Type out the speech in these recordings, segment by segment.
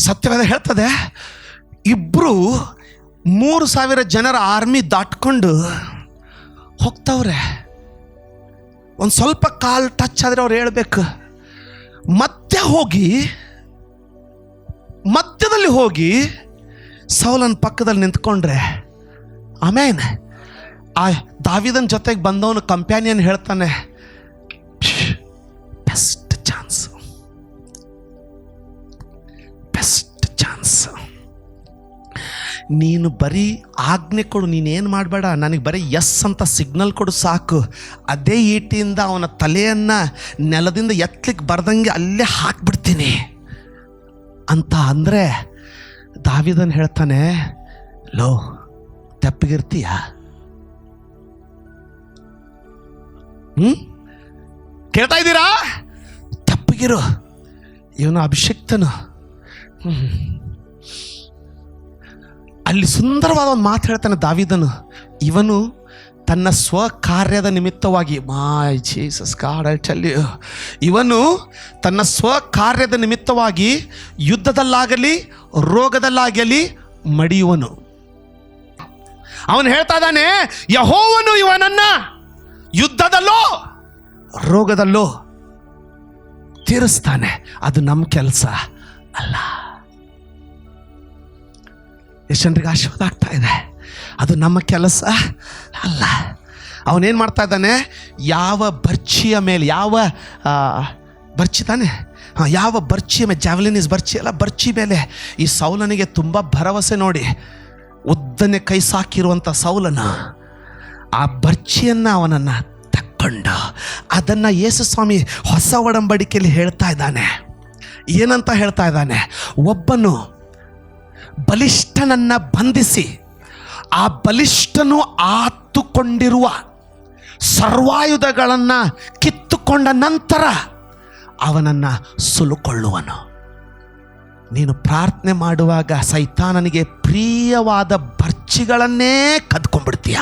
ಸತ್ಯವೇದ ಹೇಳ್ತದೆ, ಇಬ್ಬರು 3,000 ಜನರ ಆರ್ಮಿ ದಾಟ್ಕೊಂಡು ಹೋಗ್ತಾವ್ರೆ. ಒಂದು ಸ್ವಲ್ಪ ಕಾಲು ಟಚ್ ಆದರೆ ಅವ್ರು ಹೇಳ್ಬೇಕು. ಮತ್ತೆ ಹೋಗಿ ಮಧ್ಯದಲ್ಲಿ ಹೋಗಿ ಸೌಲನ ಪಕ್ಕದಲ್ಲಿ ನಿಂತ್ಕೊಂಡ್ರೆ, ಆಮೇಲೆ ಆ ದಾವೀದನ ಜೊತೆಗೆ ಬಂದವನು ಕಂಪ್ಯಾನಿಯನ್ ಹೇಳ್ತಾನೆ, ಬೆಸ್ಟ್ ಚಾನ್ಸ್, ಬೆಸ್ಟ್ ಚಾನ್ಸ್. ನೀನು ಬರೀ ಆಜ್ಞೆ ಕೊಡು, ನೀನೇನು ಮಾಡಬೇಡ, ನನಗೆ ಬರೀ ಎಸ್ ಅಂತ ಸಿಗ್ನಲ್ ಕೊಡು ಸಾಕು. ಅದೇ ಈಟಿಯಿಂದ ಅವನ ತಲೆಯನ್ನು ನೆಲದಿಂದ ಎತ್ತಲಿಕ್ಕೆ ಬರ್ದಂಗೆ ಅಲ್ಲೇ ಹಾಕ್ಬಿಡ್ತೀನಿ ಅಂತ ಅಂದರೆ, ದಾವೀದನ್ ಹೇಳ್ತಾನೆ, ಲೋ ತೆಪ್ಪಗಿರ್ತೀಯ? ಕೇಳ್ತಾ ಇದ್ದೀರಾ? ತೆಪ್ಪಗಿರು. ಇವನು ಅಭಿಷಿಕ್ತನು. ಅಲ್ಲಿ ಸುಂದರವಾದ ಒಂದು ಮಾತು ಹೇಳ್ತಾನೆ ದಾವೀದನು. ಇವನು ತನ್ನ ಸ್ವಕಾರ್ಯದ ನಿಮಿತ್ತವಾಗಿ, my Jesus God I tell you, ಇವನು ತನ್ನ ಸ್ವಕಾರ್ಯದ ನಿಮಿತ್ತವಾಗಿ ಯುದ್ಧದಲ್ಲಾಗಲಿ ರೋಗದಲ್ಲಾಗಲಿ ಮಡಿಯುವನು. ಅವನು ಹೇಳ್ತಾ ಇದ್ದಾನೆ, ಯೆಹೋವನು ಇವನನ್ನ ಯುದ್ಧದಲ್ಲೋ ರೋಗದಲ್ಲೋ ತೀರಿಸ್ತಾನೆ. ಅದು ನಮ್ಮ ಕೆಲಸ ಅಲ್ಲ. ಎಷ್ಟು ಜನರಿಗೆ ಆಶೀರ್ವಾದ ಆಗ್ತಾ ಇದೆ? ಅದು ನಮ್ಮ ಕೆಲಸ ಅಲ್ಲ. ಅವನೇನು ಮಾಡ್ತಾ ಇದ್ದಾನೆ, ಯಾವ ಬರ್ಚಿಯ ಮೇಲೆ, ಯಾವ ಬರ್ಚಿ ತಾನೆ, ಯಾವ ಬರ್ಚಿಯ ಮೇಲೆ, ಜಾವ್ಲಿನ್ ಇಸ್ ಬರ್ಚಿ ಅಲ್ಲ, ಬರ್ಚಿ ಮೇಲೆ ಈ ಸೌಲನಿಗೆ ತುಂಬ ಭರವಸೆ ನೋಡಿ. ಉದ್ದನೆ ಕೈ ಸಾಕಿರುವಂಥ ಸೌಲನ ಆ ಬರ್ಚಿಯನ್ನು ಅವನನ್ನು ತಕ್ಕೊಂಡು ಅದನ್ನು ಯೇಸು ಸ್ವಾಮಿ ಹೊಸ ಒಡಂಬಡಿಕೆಯಲ್ಲಿ ಹೇಳ್ತಾ ಇದ್ದಾನೆ. ಏನಂತ ಹೇಳ್ತಾ ಇದ್ದಾನೆ, ಒಬ್ಬನು ಬಲಿಷ್ಠನನ್ನು ಬಂಧಿಸಿ ಆ ಬಲಿಷ್ಠನು ಆತುಕೊಂಡಿರುವ ಸರ್ವಾಯುಧಗಳನ್ನು ಕಿತ್ತುಕೊಂಡ ನಂತರ ಅವನನ್ನು ಸುಲುಕೊಳ್ಳುವನು. ನೀನು ಪ್ರಾರ್ಥನೆ ಮಾಡುವಾಗ ಸೈತಾನನಿಗೆ ಪ್ರಿಯವಾದ ಬರ್ಚಿಗಳನ್ನೇ ಕದ್ಕೊಂಡ್ಬಿಡ್ತೀಯ.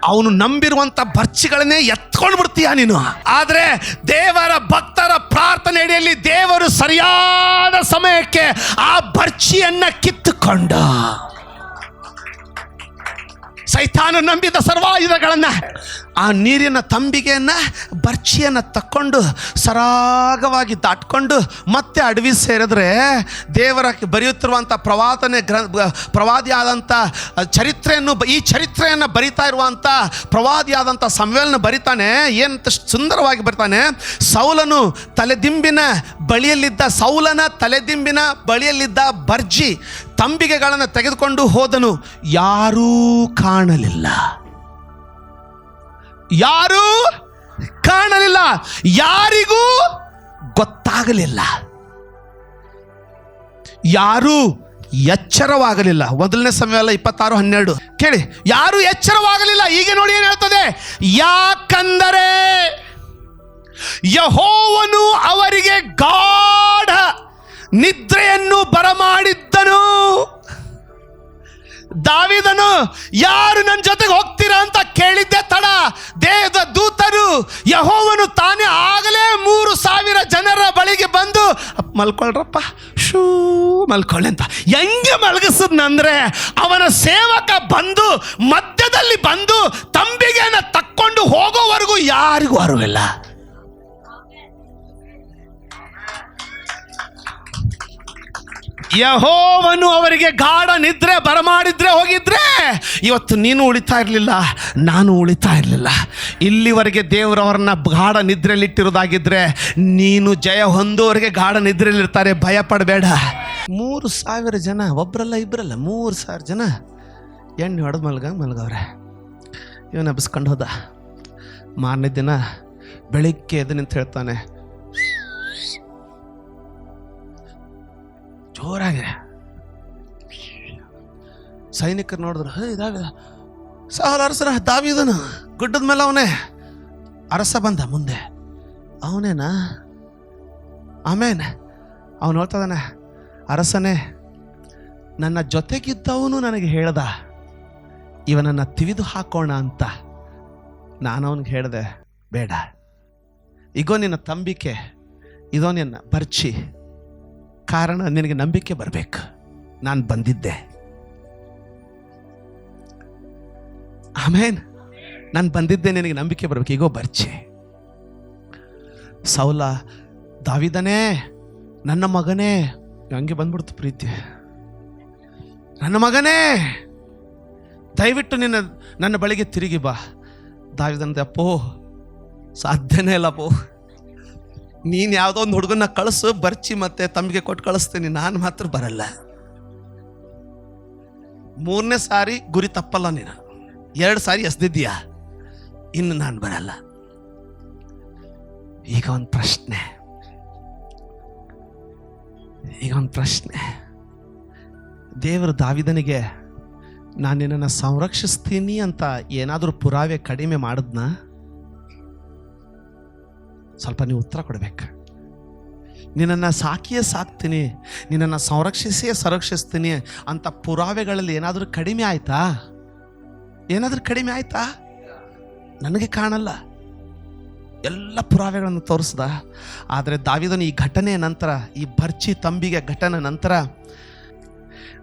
ಅವನು ನಂಬಿರುವಂಥ ಬರ್ಚಿಗಳನ್ನೇ ಎತ್ಕೊಂಡು ಬಿಡ್ತೀಯ ನೀನು. ಆದರೆ ದೇವರ ಭಕ್ತರ ಪ್ರಾರ್ಥನೆ ಅಡಿಯಲ್ಲಿ ದೇವರು ಸರಿಯಾದ ಸಮಯಕ್ಕೆ ಆ ಬರ್ಚಿಯನ್ನು ಕಿತ್ತುಕೊಂಡು, ಸೈತಾನ ನಂಬಿದ ಸರ್ವಾಯುಧಗಳನ್ನು, ಆ ನೀರಿನ ತಂಬಿಗೆಯನ್ನು, ಬರ್ಚಿಯನ್ನು ತಕ್ಕೊಂಡು ಸರಾಗವಾಗಿ ದಾಟ್ಕೊಂಡು ಮತ್ತೆ ಅಡವಿ ಸೇರಿದ್ರೆ, ದೇವರ ಬರೆಯುತ್ತಿರುವಂಥ ಪ್ರವಾದಿಯಾದಂಥ ಚರಿತ್ರೆಯನ್ನು, ಈ ಚರಿತ್ರೆಯನ್ನು ಬರಿತಾ ಇರುವಂಥ ಪ್ರವಾದಿಯಾದಂಥ ಸಮುವೇಲನ ಬರಿತಾನೆ. ಏನಂತ ಸುಂದರವಾಗಿ ಬರ್ತಾನೆ, ಸೌಲನ ತಲೆದಿಂಬಿನ ಬಳಿಯಲ್ಲಿದ್ದ ಬರ್ಜಿ ತಂಬಿಗೆಗಳನ್ನು ತೆಗೆದುಕೊಂಡು ಹೋದನು, ಯಾರೂ ಕಾಣಲಿಲ್ಲ, ಯಾರೂ ಕಾಣಲಿಲ್ಲ, ಯಾರಿಗೂ ಗೊತ್ತಾಗಲಿಲ್ಲ, ಯಾರೂ ಎಚ್ಚರವಾಗಲಿಲ್ಲ. 1 ಸಮುವೇಲ 26:12 ಕೇಳಿ, ಯಾರೂ ಎಚ್ಚರವಾಗಲಿಲ್ಲ. ಈಗ ನೋಡಿ ಏನು ಹೇಳ್ತದೆ, ಯಾಕಂದರೆ ಯೆಹೋವನು ಅವರಿಗೆ ಗಾಢ ನಿದ್ರೆಯನ್ನು ಬರಮಾಡಿದ್ದನು. ದಾವೀದನು, ಯಾರು ನನ್ನ ಜೊತೆಗೆ ಹೋಗ್ತೀರಾ ಅಂತ ಕೇಳಿದ್ದೆ ತಡ, ದೇವದ ದೂತರು ಯೆಹೋವನು ತಾನೇ ಆಗಲೇ 3,000 ಜನರ ಬಳಿಗೆ ಬಂದು, ಮಲ್ಕೊಳ್ರಪ್ಪ, ಮಲ್ಕೊಳ್ಳಿ ಅಂತ ಹೆಂಗೆ ಮಲಗಿಸಿದ್ನಂದ್ರೆ, ಅವನ ಸೇವಕ ಬಂದು ಮಧ್ಯದಲ್ಲಿ ಬಂದು ತಂಬಿಗೆಯನ್ನು ತಕ್ಕೊಂಡು ಹೋಗೋವರೆಗೂ ಯಾರಿಗೂ ಅರಿವಿಲ್ಲ. ಯೆಹೋವನು ಅವರಿಗೆ ಗಾಢ ನಿದ್ರೆ ಬರಮಾಡಿದ್ರೆ ಹೋಗಿದ್ರೆ ಇವತ್ತು ನೀನು ಉಳಿತಾ ಇರಲಿಲ್ಲ, ನಾನು ಉಳಿತಾ ಇರಲಿಲ್ಲ. ಇಲ್ಲಿವರೆಗೆ ದೇವರವರನ್ನ ಗಾಢ ನಿದ್ರೆಯಲ್ಲಿಟ್ಟಿರೋದಾಗಿದ್ರೆ ನೀನು ಜಯ ಹೊಂದುವವರೆಗೆ ಗಾಢ ನಿದ್ರೆಯಲ್ಲಿರ್ತಾರೆ, ಭಯ ಪಡಬೇಡ. 3,000 ಜನ, ಒಬ್ಬರಲ್ಲ ಇಬ್ಬರಲ್ಲ, 3,000 ಜನ ಎಣ್ಣೆ ಹೊಡೆದು ಮಲಗವ್ರೆ. ಇವನು ಹಬ್ಬಿಸ್ಕೊಂಡು ಹೋದ. ಮಾರನೇ ದಿನ ಬೆಳಿಗ್ಗೆ ಎದ್ದು ನಿಂತು ಹೇಳ್ತಾನೆ, ಜೋರಾಗಿ. ಸೈನಿಕರು ನೋಡಿದ್ರು, ಸೌಲ ಅರಸರ ದಾವೀದನು ಗುಡ್ಡದ ಮೇಲೆ ಅವನೇ. ಅರಸ ಬಂದ ಮುಂದೆ, ಅವನೇನಾ? ಆಮೇನ್ ಅವನು ಹೇಳ್ತಾ ಇದ್ದಾನೆ, ಅರಸನೇ, ನನ್ನ ಜೊತೆಗಿದ್ದವನು ನನಗೆ ಹೇಳ್ದ ಇವನನ್ನು ತಿವಿದು ಹಾಕೋಣ ಅಂತ. ನಾನು ಅವನಿಗೆ ಹೇಳಿದೆ, ಬೇಡ, ಈಗೋ ನಿನ್ನ ತಂಬಿಕೆ, ಇದೋ ನಿನ್ನ ಬರ್ಚಿ, ಕಾರಣ ನಿನಗೆ ನಂಬಿಕೆ ಬರಬೇಕು. ನಾನು ಬಂದಿದ್ದೆ, ಆಮೇನ್, ನಾನು ಬಂದಿದ್ದೆ, ನಿನಗೆ ನಂಬಿಕೆ ಬರಬೇಕು. ಈಗೋ ಬರ್ಚಿ ಸೌಲ, ದಾವಿದನೇ ನನ್ನ ಮಗನೇ, ಹಂಗೆ ಬಂದ್ಬಿಡ್ತು ಪ್ರೀತಿ, ನನ್ನ ಮಗನೇ ದಯವಿಟ್ಟು ನನ್ನ ಬಳಿಗೆ ತಿರುಗಿ ಬಾ. ದಾವಿದನಂತೆ, ಅಪ್ಪೋ ಸಾಧ್ಯನೇ ಇಲ್ಲಪ್ಪೋ, ನೀನು ಯಾವುದೋ ಒಂದು ಹುಡುಗನ ಕಳಿಸು, ಬರ್ಚಿ ಮತ್ತೆ ತಮ್ಮಿಗೆ ಕೊಟ್ಟು ಕಳಿಸ್ತೀನಿ, ನಾನು ಮಾತ್ರ ಬರಲ್ಲ. 3ನೇ ಸಾರಿ ಗುರಿ ತಪ್ಪಲ್ಲ ನೀನು, 2 ಸಾರಿ ಎಸ್ದಿದ್ದೀಯಾ, ಇನ್ನು ನಾನು ಬರಲ್ಲ. ಈಗ ಒಂದು ಪ್ರಶ್ನೆ, ದೇವರು ದಾವಿದನಿಗೆ ನಾನು ನಿನ್ನನ್ನು ಸಂರಕ್ಷಿಸ್ತೀನಿ ಅಂತ ಏನಾದರೂ ಪುರಾವೆ ಕಡಿಮೆ ಮಾಡಿದ್ನ? ಸ್ವಲ್ಪ ನೀವು ಉತ್ತರ ಕೊಡ್ಬೇಕು. ನಿನ್ನನ್ನು ಸಾಕ್ತೀನಿ, ನಿನ್ನನ್ನು ಸಂರಕ್ಷಿಸ್ತೀನಿ ಅಂತ ಪುರಾವೆಗಳಲ್ಲಿ ಏನಾದರೂ ಕಡಿಮೆ ಆಯ್ತಾ? ನನಗೆ ಕಾಣಲ್ಲ. ಎಲ್ಲ ಪುರಾವೆಗಳನ್ನು ತೋರಿಸ್ದ. ಆದರೆ ದಾವಿದನು ಈ ಘಟನೆಯ ನಂತರ, ಈ ಬರ್ಚಿ ತಂಬಿಗೆ ಘಟನೆ ನಂತರ,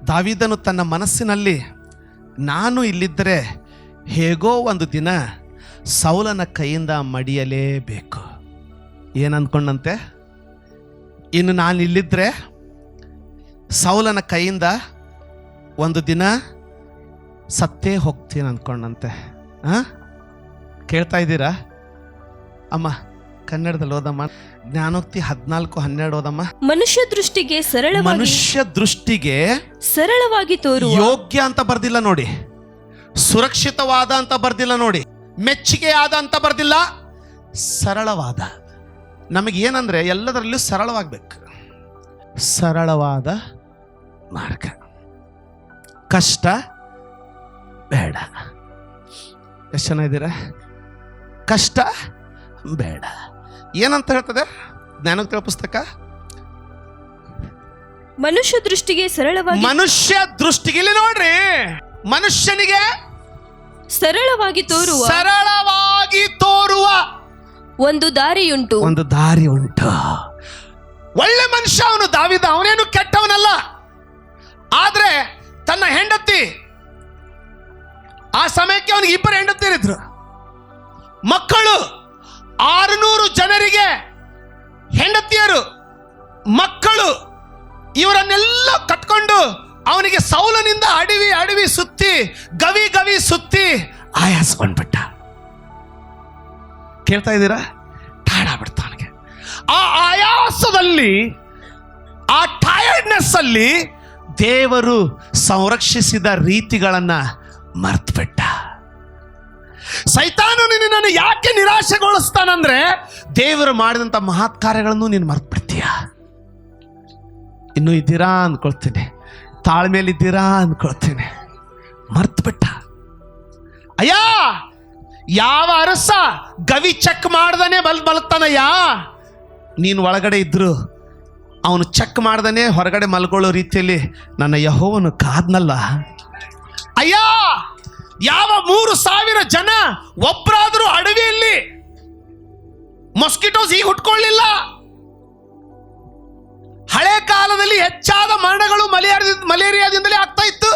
ದಾವಿದನು ತನ್ನ ಮನಸ್ಸಿನಲ್ಲಿ, ನಾನು ಇಲ್ಲಿದ್ದರೆ ಹೇಗೋ ಒಂದು ದಿನ ಸೌಲನ ಕೈಯಿಂದ ಮಡಿಯಲೇಬೇಕು. ಏನಂದ್ಕೊಂಡಂತೆ? ಇನ್ನು ನಾನು ಇಲ್ಲಿದ್ದರೆ ಸೌಲನ ಕೈಯಿಂದ ಒಂದು ದಿನ ಸತ್ತೇ ಹೋಗ್ತೀನಿ ಅಂದ್ಕೊಂಡಂತೆ. ಕೇಳ್ತಾ ಇದ್ದೀರಾ ಅಮ್ಮ? ಕನ್ನಡದಲ್ಲಿ ಓದಮ್ಮ, ಜ್ಞಾನೋಕ್ತಿ 14:12 ಓದಮ್ಮ. ಮನುಷ್ಯ ದೃಷ್ಟಿಗೆ ಸರಳವಾಗಿ ತೋರುವ, ಯೋಗ್ಯ ಅಂತ ಬರ್ದಿಲ್ಲ ನೋಡಿ, ಸುರಕ್ಷಿತವಾದ ಅಂತ ಬರ್ದಿಲ್ಲ ನೋಡಿ, ಮೆಚ್ಚುಗೆಯಾದ ಅಂತ ಬರ್ದಿಲ್ಲ, ಸರಳವಾದ. ನಮಗೆ ಏನಂದ್ರೆ ಎಲ್ಲದರಲ್ಲೂ ಸರಳವಾಗಬೇಕು. ಸರಳವಾದ ಮಾರ್ಗ, ಕಷ್ಟ ಬೇಡ. ಎಷ್ಟು ಜನ ಇದ್ದೀರಾ? ಕಷ್ಟ ಬೇಡ. ಏನಂತ ಹೇಳ್ತದೆ ಜ್ಞಾನೋಕ್ತಿಗಳ ಪುಸ್ತಕ? ಮನುಷ್ಯ ದೃಷ್ಟಿಗೆ ಇಲ್ಲಿ ನೋಡ್ರಿ, ಮನುಷ್ಯನಿಗೆ ಸರಳವಾಗಿ ತೋರುವ ಒಂದು ದಾರಿಯುಂಟು. ಒಳ್ಳೆ ಮನುಷ್ಯ ಅವನು ದಾವಿದ, ಅವನೇನು ಕೆಟ್ಟವನಲ್ಲ. ಆದ್ರೆ ತನ್ನ ಹೆಂಡತಿ, ಆ ಸಮಯಕ್ಕೆ ಅವನಿಗೆ 2 ಹೆಂಡತಿಯರಿದ್ರು, ಮಕ್ಕಳು 600 ಜನರಿಗೆ ಹೆಂಡತಿಯರು, ಮಕ್ಕಳು, ಇವರನ್ನೆಲ್ಲ ಕಟ್ಕೊಂಡು ಅವನಿಗೆ ಸೌಲನಿಂದ ಅಡವಿ ಸುತ್ತಿ ಗವಿ ಸುತ್ತಿ ಆಯಾಸಗೊಂಡ್ಬಿಟ್ಟ. ಕೇಳ್ತಾ ಇದ್ದೀರಾ? ಟಾಡ ಬಿಡ್ತ ಅವನಿಗೆ. ಆ ಆಯಾಸದಲ್ಲಿ, ಆ ಟಯರ್ಡ್ನೆಸ್ ಅಲ್ಲಿ ದೇವರು ಸಂರಕ್ಷಿಸಿದ ರೀತಿಗಳನ್ನ ಮರ್ತ್ಬಿಟ್ಟ. ಸೈತಾನನು ನಿನ್ನನ್ನು ಯಾಕೆ ನಿರಾಶೆಗೊಳಿಸ್ತಾನಂದ್ರೆ, ದೇವರು ಮಾಡಿದಂಥ ಮಹತ್ ಕಾರ್ಯಗಳನ್ನು ನೀನು ಮರ್ತ್ಬಿಡ್ತೀಯ. ಇನ್ನೂ ಇದ್ದೀರಾ ಅಂದ್ಕೊಳ್ತೀನಿ, ತಾಳ್ಮೇಲಿದ್ದೀರಾ ಅಂದ್ಕೊಳ್ತೀನಿ, ಮರ್ತ್ಬಿಟ್ಟ. ಅಯ್ಯ, ಯಾವ ಅರಸ ಗವಿ ಚೆಕ್ ಮಾಡ್ದನೆ ಮಲಗ್ತಾನಯ್ಯ, ನೀನು ಒಳಗಡೆ ಇದ್ರು ಅವನು ಚೆಕ್ ಮಾಡ್ದನೆ ಹೊರಗಡೆ ಮಲ್ಕೊಳ್ಳೋ ರೀತಿಯಲ್ಲಿ ನನ್ನ ಯೆಹೋವನು ಕಾದ್ನಲ್ಲ. ಅಯ್ಯ, ಯಾವ 3,000 ಜನ ಒಬ್ಬರಾದರೂ ಅಡವಿಯಲ್ಲಿ ಮೊಸ್ಕಿಟೋಸ್ ಈಗ ಹುಟ್ಕೊಳ್ಳಿಲ್ಲ. ಹಳೆ ಕಾಲದಲ್ಲಿ ಹೆಚ್ಚಾದ ಮರಣಗಳು ಮಲೇರಿಯಾದಿಂದಲೇ ಆಗ್ತಾ ಇತ್ತು.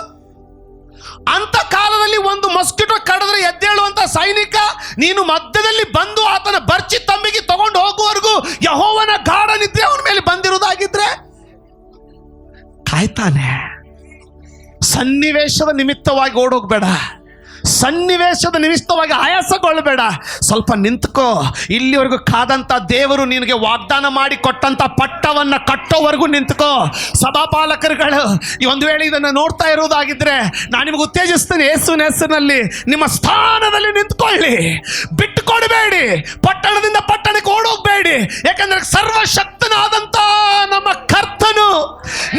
ಅಂತ ಕಾಲದಲ್ಲಿ ಒಂದು ಮೊಸ್ಕಿಟೋ ಕಡಿದ್ರೆ ಎದ್ದೇಳುವಂತ ಸೈನಿಕ ನೀನು ಮಧ್ಯದಲ್ಲಿ ಬಂದು ಆತನ ಬರ್ಚಿ ತಂಬಿಗೆ ತಗೊಂಡು ಹೋಗುವವರೆಗೂ ಯೆಹೋವನ ಗಾಢ ನಿದ್ರೆ ಅವನ ಮೇಲೆ ಬಂದಿರುವುದಾಗಿದ್ರೆ ಕಾಯ್ತಾನೆ. ಸನ್ನಿವೇಶದ ನಿಮಿತ್ತವಾಗಿ ಓಡೋಗ್ಬೇಡ, ಸನ್ನಿವೇಶದ ನಿಮಿತ್ತವಾಗಿ ಆಯಾಸಗೊಳ್ಳಬೇಡ. ಸ್ವಲ್ಪ ನಿಂತ್ಕೋ. ಇಲ್ಲಿವರೆಗೂ ಕಾದಂತ ದೇವರು ನಿನಗೆ ವಾಗ್ದಾನ ಮಾಡಿ ಕೊಟ್ಟಂತ ಪಟ್ಟವನ್ನ ಕಟ್ಟೋವರೆಗೂ ನಿಂತ್ಕೋ. ಸಭಾಪಾಲಕರುಗಳು ಒಂದು ವೇಳೆ ಇದನ್ನು ನೋಡ್ತಾ ಇರುವುದಾಗಿದ್ರೆ ನಾನು ನಿಮಗೆ ಉತ್ತೇಜಿಸ್ತೇನೆ, ಯೇಸುವಿನ ಹೆಸರಿನಲ್ಲಿ ನಿಮ್ಮ ಸ್ಥಾನದಲ್ಲಿ ನಿಂತ್ಕೊಳ್ಳಿ. ಬಿಟ್ಟು ಕೊಡಬೇಡಿ, ಪಟ್ಟಣದಿಂದ ಪಟ್ಟಣಕ್ಕೆ ಓಡೋಗ್ಬೇಡಿ. ಯಾಕಂದ್ರೆ ಸರ್ವಶಕ್ತನಾದಂತ ನಮ್ಮ ಕರ್ತನು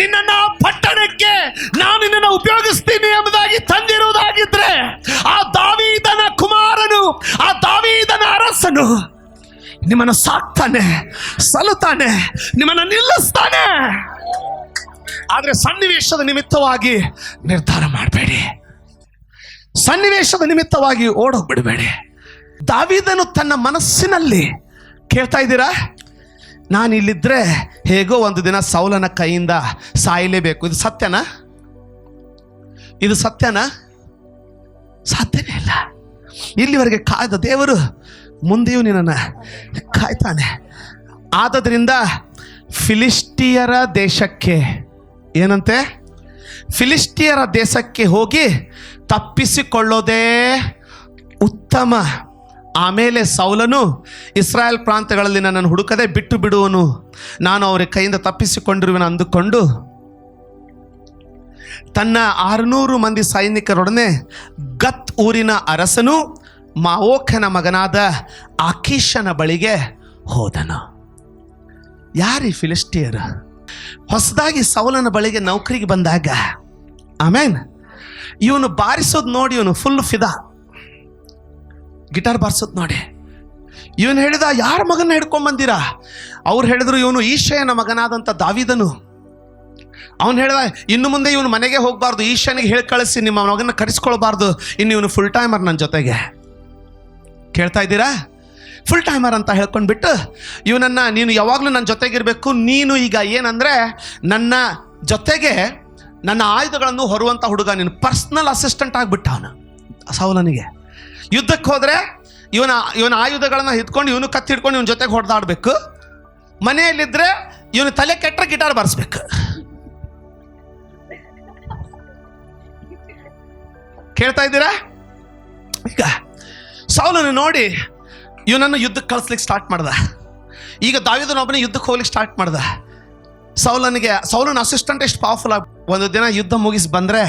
ನಿನ್ನನ್ನು ಪಟ್ಟಣಕ್ಕೆ ನಾನು ನಿನ್ನನ್ನು ಉಪಯೋಗಿಸ್ತೀನಿ ಎಂಬುದಾಗಿ ತಂದಿರುವುದಾಗಿದ್ರೆ, ಆ ದಾವೀದನ ಕುಮಾರನು, ಆ ದಾವೀದನ ಅರಸನು ನಿಮ್ಮನ್ನು ಸಾಕ್ತಾನೆ, ಸಲುತ್ತಾನೆ, ನಿಮ್ಮನ್ನು ನಿಲ್ಲಿಸ್ತಾನೆ. ಆದ್ರೆ ಸನ್ನಿವೇಶದ ನಿಮಿತ್ತವಾಗಿ ನಿರ್ಧಾರ ಮಾಡಬೇಡಿ, ಸನ್ನಿವೇಶದ ನಿಮಿತ್ತವಾಗಿ ಓಡೋಗ್ಬಿಡಬೇಡಿ. ದಾವೀದನು ತನ್ನ ಮನಸ್ಸಿನಲ್ಲಿ, ಕೇಳ್ತಾ ಇದ್ದೀರಾ, ನಾನು ಇಲ್ಲಿದ್ದರೆ ಹೇಗೋ ಒಂದು ದಿನ ಸೌಲನ ಕೈಯಿಂದ ಸಾಯಲೇಬೇಕು. ಇದು ಸತ್ಯನಾ? ಇದು ಸತ್ಯನಾ? ಸಾಧ್ಯವೇ ಇಲ್ಲ. ಇಲ್ಲಿವರೆಗೆ ಕಾಯ್ದ ದೇವರು ಮುಂದೆಯೂ ನಿನ್ನನ್ನು ಕಾಯ್ತಾನೆ. ಆದದ್ರಿಂದ ಫಿಲಿಸ್ಟಿಯರ ದೇಶಕ್ಕೆ, ಏನಂತೆ, ಫಿಲಿಸ್ಟಿಯರ ದೇಶಕ್ಕೆ ಹೋಗಿ ತಪ್ಪಿಸಿಕೊಳ್ಳೋದೇ ಉತ್ತಮ. ಆಮೇಲೆ ಸೌಲನು ಇಸ್ರಾಯೇಲ್ ಪ್ರಾಂತ್ಯಗಳಲ್ಲಿ ನನ್ನನ್ನು ಹುಡುಕದೆ ಬಿಟ್ಟು ಬಿಡುವನು, ನಾನು ಅವರ ಕೈಯಿಂದ ತಪ್ಪಿಸಿಕೊಂಡಿರುವೆನು ಅಂದುಕೊಂಡು ತನ್ನ 600 ಮಂದಿ ಸೈನಿಕರೊಡನೆ ಗತ್ ಊರಿನ ಅರಸನು ಮಾವೋಕನ ಮಗನಾದ ಆಕೀಷನ ಬಳಿಗೆ ಹೋದನು. ಯಾರೀ ಫಿಲಿಸ್ಟಿಯರು? ಹೊಸದಾಗಿ ಸೌಲನ ಬಳಿಗೆ ನೌಕರಿಗೆ ಬಂದಾಗ ಆಮೇನ್ ಇವನು ಬಾರಿಸೋದು ನೋಡಿ ಇವನು ಫುಲ್ ಫಿದಾ. ಗಿಟಾರ್ ಬಾರಿಸೋದು ನೋಡಿ ಇವನು ಹೇಳಿದ, ಯಾರ ಮಗನ ಹಿಡ್ಕೊಂಬಂದಿರಾ? ಅವ್ರು ಹೇಳಿದ್ರು, ಇವನು ಈಶಯನ ಮಗನಾದಂಥ ದಾವಿದನು. ಅವನು ಹೇಳಿದ, ಇನ್ನು ಮುಂದೆ ಇವನು ಮನೆಗೆ ಹೋಗಬಾರ್ದು, ಈಶನಿಗೆ ಹೇಳಿ ಕಳಿಸಿ, ನಿಮ್ಮ ಮಗನ ಕರೆಸ್ಕೊಳ್ಬಾರ್ದು, ಇನ್ನು ಇವನು ಫುಲ್ ಟೈಮರ್ ನನ್ನ ಜೊತೆಗೆ. ಕೇಳ್ತಾ ಇದ್ದೀರಾ? ಫುಲ್ ಟೈಮರ್ ಅಂತ ಹೇಳ್ಕೊಂಡ್ಬಿಟ್ಟು ಇವನನ್ನು, ನೀನು ಯಾವಾಗಲೂ ನನ್ನ ಜೊತೆಗಿರಬೇಕು, ನೀನು ಈಗ ಏನಂದರೆ ನನ್ನ ಜೊತೆಗೆ ನನ್ನ ಆಯುಧಗಳನ್ನು ಹೊರುವಂಥ ಹುಡುಗ, ನೀನು ಪರ್ಸ್ನಲ್ ಅಸಿಸ್ಟೆಂಟ್ ಆಗಿಬಿಟ್ಟ ಅವನು ಸೌಲನಿಗೆ. ಯುದ್ಧಕ್ಕೆ ಹೋದರೆ ಇವನ ಆಯುಧಗಳನ್ನು ಹಿಡ್ಕೊಂಡು, ಇವನು ಕತ್ತಿ ಹಿಡ್ಕೊಂಡು ಇವನ ಜೊತೆಗೆ ಹೊಡೆದಾಡಬೇಕು. ಮನೆಯಲ್ಲಿದ್ದರೆ ಇವನು ತಲೆ ಕೆಟ್ಟರೆ ಗಿಟಾರ್ ಬಾರಿಸ್ಬೇಕು. ಕೇಳ್ತಾ ಇದ್ದೀರಾ? ಈಗ ಸೌಲನು ನೋಡಿ ಇವನನ್ನು ಯುದ್ಧಕ್ಕೆ ಕಳಿಸ್ಲಿಕ್ಕೆ ಸ್ಟಾರ್ಟ್ ಮಾಡ್ದ. ಈಗ ದಾವೀದನೊಬ್ಬನೇ ಯುದ್ಧಕ್ಕೆ ಹೋಗ್ಲಿಕ್ಕೆ ಸ್ಟಾರ್ಟ್ ಮಾಡ್ದ. ಸೌಲನ ಅಸಿಸ್ಟೆಂಟ್ ಎಷ್ಟು ಪವರ್ಫುಲ್ ಆಗಿ, ಒಂದು ದಿನ ಯುದ್ಧ ಮುಗಿಸಿ ಬಂದರೆ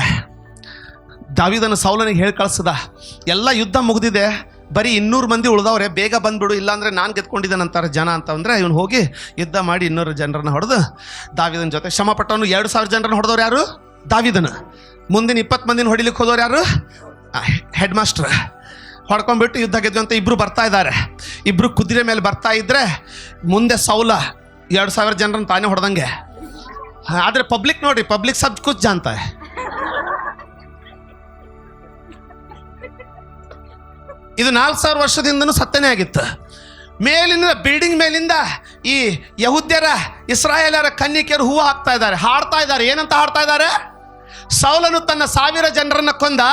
ದಾವೀದನು ಸೌಲನಿಗೆ ಹೇಳಿ ಕಳಿಸ್ದ, ಎಲ್ಲ ಯುದ್ಧ ಮುಗಿದಿದೆ, ಬರೀ 200 ಮಂದಿ ಉಳಿದವ್ರೆ, ಬೇಗ ಬಂದ್ಬಿಡು, ಇಲ್ಲಾಂದರೆ ನಾನು ಗೆದ್ಕೊಂಡಿದ್ದೇನೆ ಅಂತಾರೆ ಜನ ಅಂತಂದರೆ, ಇವನು ಹೋಗಿ ಯುದ್ಧ ಮಾಡಿ 200 ಜನರನ್ನು ಹೊಡೆದು ದಾವೀದನ ಜೊತೆ ಶ್ರಮಪಟ್ಟವನು. 2000 ಜನರನ್ನು ಹೊಡೆದವ್ರು ಯಾರು? ದಾವೀದನು. ಮುಂದಿನ 20 ಮಂದಿನ ಹೊಡಿಲಿಕ್ಕೆ ಹೋದವ್ರು ಯಾರು? Head master. ಹೊಡ್ಕೊಂಡ್ಬಿಟ್ಟು ಯುದ್ಧ ಗೆದ್ದು ಅಂತ ಇಬ್ಬರು ಬರ್ತಾ ಇದ್ದಾರೆ. ಇಬ್ಬರು ಕುದುರೆ ಮೇಲೆ ಬರ್ತಾ ಇದ್ರೆ ಮುಂದೆ ಸೌಲ 2000 ಜನರನ್ನು ತಾನೇ ಹೊಡೆದಂಗೆ. ಆದರೆ ಪಬ್ಲಿಕ್ ನೋಡ್ರಿ, ಪಬ್ಲಿಕ್ ಸಬ್ ಕುಚ್ ಜಾನ್ತ ಹೈ. ಇದು 4000 ವರ್ಷದಿಂದನೂ ಸತ್ಯನೇ ಆಗಿತ್ತು. ಮೇಲಿಂದ ಬಿಲ್ಡಿಂಗ್ ಮೇಲಿಂದ ಈ ಯಹೂದ್ಯರ ಇಸ್ರಾಯೇಲರ ಕನ್ನಿಕೆಯರು ಹೂವು ಹಾಕ್ತಾ ಇದ್ದಾರೆ, ಹಾಡ್ತಾ ಇದ್ದಾರೆ. ಏನಂತ ಹಾಡ್ತಾ ಇದ್ದಾರೆ? ಸೌಲನು ತನ್ನ 1000 ಜನರನ್ನ ಕೊಂದ,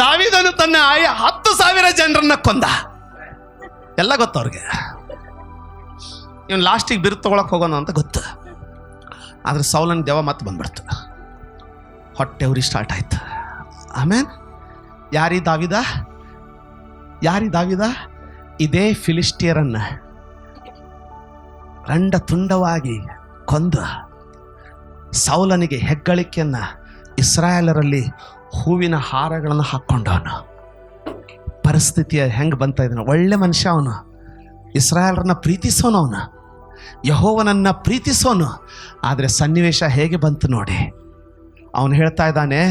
ದಾವೀದನು ತನ್ನ 10,000 ಜನರನ್ನ ಕೊಂದ. ಎಲ್ಲ ಗೊತ್ತು ಅವ್ರಿಗೆ. ಇವನು ಲಾಸ್ಟಿಗೆ ಬಿರು ತಗೊಳಕ್ ಹೋಗೋಣ ಅಂತ ಗೊತ್ತು. ಆದರೆ ಸೌಲನ ದೆವ್ವ ಮತ್ತೆ ಬಂದ್ಬಿಡ್ತು, ಹೊಟ್ಟೆ ಉರಿ ಸ್ಟಾರ್ಟ್ ಆಯ್ತು. ಆಮೇಲೆ ಯಾರೀ ದಾವಿದ? ಇದೇ ಫಿಲಿಸ್ಟಿಯರನ್ನ ರಂಡ ತುಂಡವಾಗಿ ಕೊಂದು ಸೌಲನಿಗೆ ಹೆಗ್ಗಳಿಕೆಯನ್ನು, ಇಸ್ರಾಯೇಲರಲ್ಲಿ ಹೂವಿನ ಹಾರಗಳನ್ನು ಹಾಕ್ಕೊಂಡವನು. ಪರಿಸ್ಥಿತಿಯ ಹೆಂಗೆ ಬಂತ ಇದನ್ನು, ಒಳ್ಳೆ ಮನುಷ್ಯ ಅವನು, ಇಸ್ರಾಯೇಲರನ್ನ ಪ್ರೀತಿಸೋನು, ಅವನು ಯೆಹೋವನನ್ನು ಪ್ರೀತಿಸೋನು. ಆದರೆ ಸನ್ನಿವೇಶ ಹೇಗೆ ಬಂತು ನೋಡಿ. ಅವನು ಹೇಳ್ತಾ ಇದ್ದಾನೆ,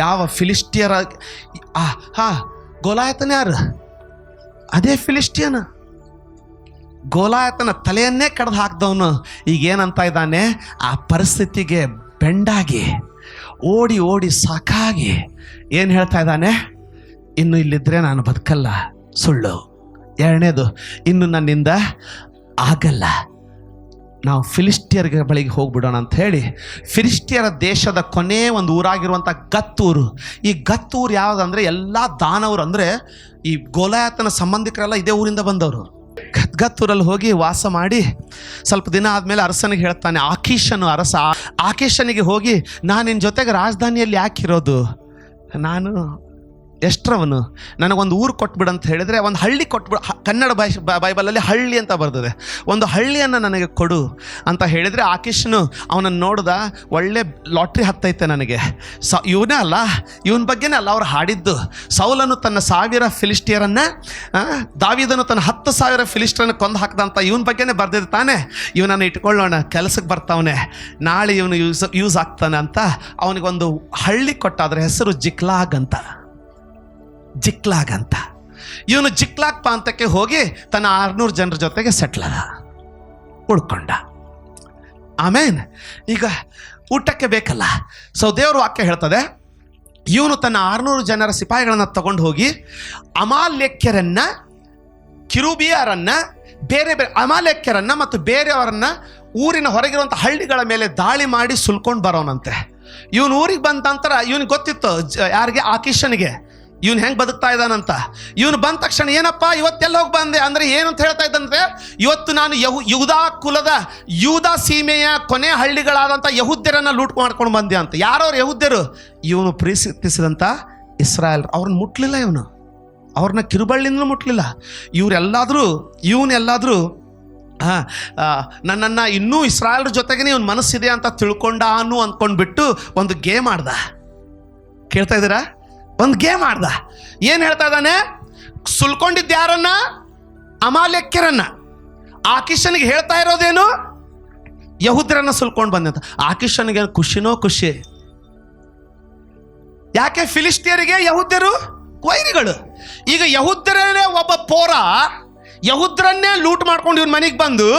ಯಾವ ಫಿಲಿಸ್ಟಿಯರ ಗೋಲಾಯತನ ಯಾರು? ಅದೇ ಫಿಲಿಸ್ಟಿಯನ. ಗೋಲಾಯತನ ತಲೆಯನ್ನೇ ಕಡ್ದು ಹಾಕ್ದವನು ಈಗೇನಂತ ಇದ್ದಾನೆ, ಆ ಪರಿಸ್ಥಿತಿಗೆ ಬೆಂಡಾಗಿ ಓಡಿ ಓಡಿ ಸಾಕಾಗಿ ಏನು ಹೇಳ್ತಾ ಇದ್ದಾನೆ, ಇನ್ನು ಇಲ್ಲಿದ್ದರೆ ನಾನು ಬದುಕಲ್ಲ, ಸುಳ್ಳು. ಎರಡನೇದು, ಇನ್ನು ನನ್ನಿಂದ ಆಗಲ್ಲ, ನಾವು ಫಿಲಿಸ್ಟಿಯರ್ಗೆ ಬಳಿಗೆ ಹೋಗ್ಬಿಡೋಣ ಅಂತ ಹೇಳಿ ಫಿಲಿಸ್ಟಿಯರ ದೇಶದ ಕೊನೆ ಒಂದು ಊರಾಗಿರುವಂಥ ಗತ್ತೂರು. ಈ ಗತ್ತೂರು ಯಾವುದಂದರೆ ಎಲ್ಲ ದಾನವರು, ಅಂದರೆ ಈ ಗೋಲಾಯತನ ಸಂಬಂಧಿಕರೆಲ್ಲ ಇದೇ ಊರಿಂದ ಬಂದವರು. ಗತ್ತೂರಲ್ಲಿ ಹೋಗಿ ವಾಸ ಮಾಡಿ ಸ್ವಲ್ಪ ದಿನ ಆದಮೇಲೆ ಅರಸನಿಗೆ ಹೇಳ್ತಾನೆ, ಆಕೀಷನಿಗೆ ಹೋಗಿ, ನಾನು ನಿನ್ನ ಜೊತೆಗೆ ರಾಜಧಾನಿಯಲ್ಲಿ ಯಾಕಿರೋದು, ನಾನು ಎಷ್ಟರವನು, ನನಗೊಂದು ಊರು ಕೊಟ್ಬಿಡು ಅಂತ ಹೇಳಿದರೆ, ಒಂದು ಹಳ್ಳಿ ಕೊಟ್ಬಿಡು. ಕನ್ನಡ ಬೈಬಲಲ್ಲಿ ಹಳ್ಳಿ ಅಂತ ಬರ್ತದೆ, ಒಂದು ಹಳ್ಳಿಯನ್ನು ನನಗೆ ಕೊಡು ಅಂತ ಹೇಳಿದರೆ, ಆಕೀಷನು ಅವನನ್ನು ನೋಡ್ದ, ಒಳ್ಳೆ ಲಾಟ್ರಿ ಹತ್ತೈತೆ ನನಗೆ. ಇವನೇ ಅಲ್ಲ, ಇವನ ಬಗ್ಗೆನೇ ಅಲ್ಲ ಅವ್ರು ಹಾಡಿದ್ದು. ಸೌಲನು ತನ್ನ 1000 ಫಿಲಿಸ್ಟಿಯರನ್ನು, ದಾವೀದನು ತನ್ನ 10,000 ಫಿಲಿಸ್ಟಿಯರನ್ನು ಕೊಂದು ಹಾಕ್ದಂತ ಇವನ ಬಗ್ಗೆನೇ ಬರ್ದಿದ್ದು ತಾನೆ. ಇವನನ್ನು ಇಟ್ಕೊಳ್ಳೋಣ, ಕೆಲಸಕ್ಕೆ ಬರ್ತಾವನೆ, ನಾಳೆ ಇವನು ಯೂಸ್ ಆಗ್ತಾನೆ ಅಂತ ಅವನಿಗೊಂದು ಹಳ್ಳಿ ಕೊಟ್ಟ. ಅದರ ಹೆಸರು ಜಿಕ್ಲಾಗ್ ಅಂತ. ಇವನು ಜಿಕ್ಲಾಗ್ ಪ್ರಾಂತಕ್ಕೆ ಹೋಗಿ ತನ್ನ 600 ಜನರ ಜೊತೆಗೆ ಸೆಟ್ಲ್ ಆದ, ಉಳ್ಕೊಂಡ. ಆಮೇನ್ ಈಗ ಊಟಕ್ಕೆ ಬೇಕಲ್ಲ, ಸೊ ದೇವ್ರ ವಾಕ್ಯ ಹೇಳ್ತದೆ, ಇವನು ತನ್ನ 600 ಜನರ ಸಿಪಾಯಿಗಳನ್ನು ತಗೊಂಡು ಹೋಗಿ ಅಮಾಲೇಕ್ಯರನ್ನ, ಕಿರುಬಿಯರನ್ನ, ಬೇರೆ ಬೇರೆ ಅಮಾಲೇಕ್ಯರನ್ನ ಮತ್ತು ಬೇರೆಯವರನ್ನ ಊರಿನ ಹೊರಗಿರುವಂಥ ಹಳ್ಳಿಗಳ ಮೇಲೆ ದಾಳಿ ಮಾಡಿ ಸುಲ್ಕೊಂಡು ಬರೋನಂತೆ. ಇವನು ಊರಿಗೆ ಬಂದ ನಂತರ ಇವನಿಗೆ ಗೊತ್ತಿತ್ತು, ಯಾರಿಗೆ? ಆಕೀಷನಿಗೆ, ಇವನು ಹೆಂಗೆ ಬದುಕ್ತಾ ಇದ್ದಾನಂತ. ಇವನು ಬಂದ ತಕ್ಷಣ ಏನಪ್ಪ ಇವತ್ತೆಲ್ಲ ಹೋಗಿ ಬಂದೆ ಅಂದರೆ ಏನಂತ ಹೇಳ್ತಾ ಇದ್ದಂತೆ, ಇವತ್ತು ನಾನು ಯೂದಾ ಕುಲದ ಯೂದಾ ಸೀಮೆಯ ಕೊನೆ ಹಳ್ಳಿಗಳಾದಂಥ ಯಹೂದ್ಯರನ್ನು ಲೂಟ್ ಮಾಡ್ಕೊಂಡು ಬಂದೆ ಅಂತ. ಯಾರವ್ರು ಯಹೂದ್ಯರು? ಇವನು ಪ್ರೀತಿಸಿದಂಥ ಇಸ್ರಾಯೇಲ್. ಅವ್ರನ್ನ ಮುಟ್ಲಿಲ್ಲ, ಇವನು ಅವ್ರನ್ನ ಕಿರುಬಳ್ಳಿಂದಲೂ ಮುಟ್ಲಿಲ್ಲ. ಇವನೆಲ್ಲಾದರೂ ನನ್ನನ್ನು ಇನ್ನೂ ಇಸ್ರಾಯೇಲ್ರ ಜೊತೆಗೆ ಇವನು ಮನಸ್ಸಿದೆ ಅಂತ ತಿಳ್ಕೊಂಡಾನು ಅಂದ್ಕೊಂಡ್ಬಿಟ್ಟು ಒಂದು ಗೇಮ್ ಆಡ್ದ. ಕೇಳ್ತಾ ಇದ್ದೀರಾ? ಒಂದು ಗೇಮ್ ಆಡ್ದ. ಏನು ಹೇಳ್ತಾ ಇದ್ದಾನೆ? ಸುಲ್ಕೊಂಡಿದ್ದ ಯಾರನ್ನ? ಅಮಾಲೇಕ್ಯರನ್ನ. ಆಕೀಷನಿಗೆ ಹೇಳ್ತಾ ಇರೋದೇನು? ಯಹೂದ್ಯರನ್ನ ಸುಲ್ಕೊಂಡು ಬಂದೆ ಅಂತ. ಆಕೀಷನಿಗೆ ಖುಷಿನೋ ಖುಷಿ. ಯಾಕೆ? ಫಿಲಿಸ್ಟಿಯರಿಗೆ ಯಹೂದ್ಯರು ವೈರಿಗಳು. ಈಗ ಯಹೂದ್ಯರನ್ನೇ ಒಬ್ಬ ಪೋರ ಯಹೂದ್ರನ್ನೇ ಲೂಟ್ ಮಾಡ್ಕೊಂಡು ಇವ್ನ ಮನೆಗೆ ಬಂದು,